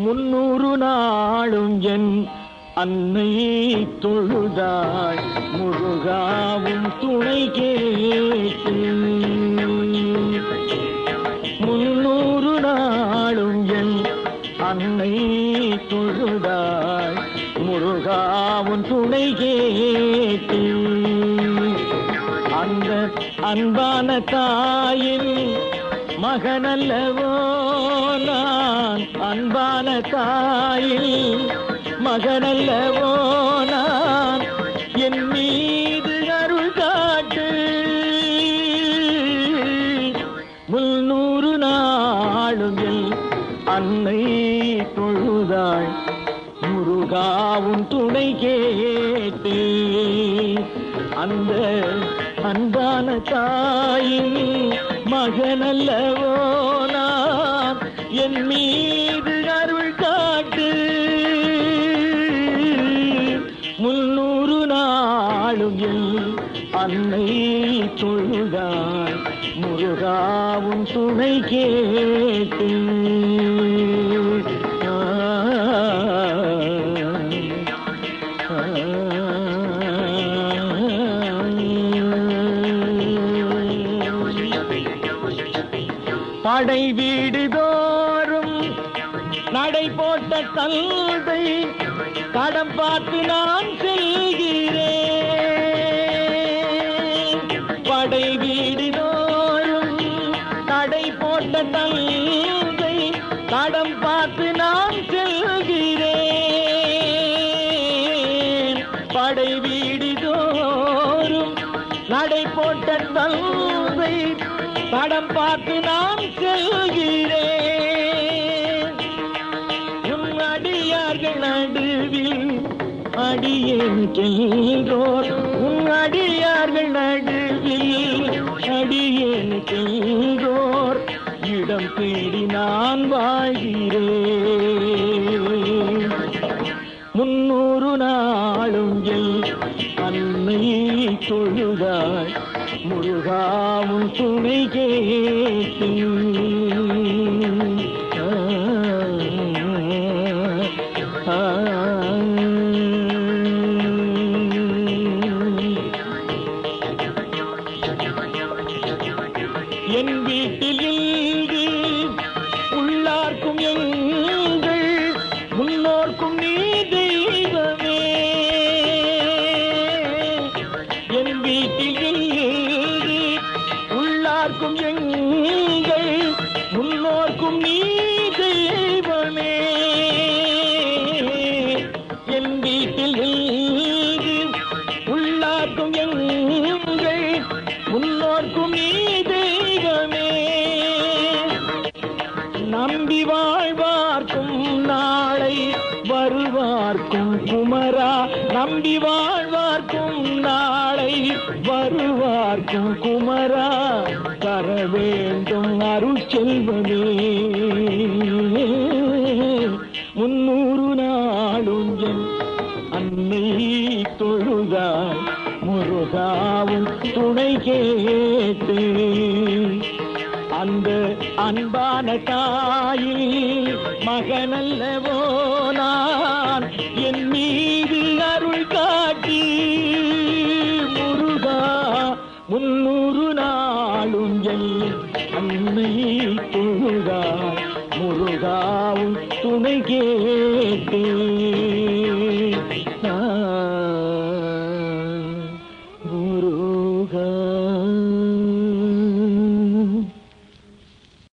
முன்னூறு நாளும் என் அன்னை தொழுதாள் முருகாவும் துணை கேட்டு. முன்னூறு நாளும் என் அன்னை தொழுதாள் முருகாவும் துணை கேட்டு. அந்த அன்பான தாயின் மகனல்லவோ நான், அன்பான தாயின் மகனல்லவோ நான், என் மீது அருள் காட்டு. முன்னூறு நாளும் என் அன்னை தொழுதாள் முருகாவும் துணை கேட்டு. அந்த அன்பான தாயின் மகனல்லவோ நான், என் மீது அருள் காட்டு. முன்னூறு நாளும் என் அன்னை தொழுதாள் முருகாவும் துணை கேட்டு. படை வீடுதோறும் நடை போட்ட தந்தை தடம் பார்த்து நான் செல்கிறேன். படை வீடுதோறும் நடை போட்ட தந்தை தடம் பார்த்து நான் செல்கிறேன். படை வீடுதோறும் நடை போட்ட தந்தை தடம் பார்த்து நான் செல்கிறேன். உன் அடியார்கள் நடுவில் அடியேன் சென்றோர், உன் அடியார்கள் நடுவில் அடியேன் சென்றோர் இடம் தேடி நான் வாழ்கிறேன். முன்னூறு நாளும் என் அன்னை தொழுதாள் முருகாவும் துணை கேட்டு. என் வீட்டில் இங்கு உள்ளார்க்கும் எங்கள் முன்னோர்க்கும் நீ தெய்வமே. என் வீட்டில் இங்கு உள்ளார்க்கும் எங்கள் முன்னோர்க்கும் நீ தெய்வமே. என் வீட்டில் இங்கு உள்ளார்க்கும் எங்கள் முன்னோர்க்கும் நீ தெய்வமே. நம்பி வாழ்வார்க்கும் நாளை வருவார்க்கும் குமரா, நம்பி வாழ்வார்க்கும் நாளை வருவார்க்கும் குமரா, தர வேண்டும் அருள் செல்வமே. முன்னூறு நாளும் என் அன்னை தொழுதாள் முருகாவும் துணை கேட்டு. அந்த அன்பான தாயில் மகனல்லவோ நான், என் மீது அருள் காட்டி. முருகா முன்னூறு நாளும் என் அன்னை தொழுதாள் முருகாவும் துணை கேட்டு.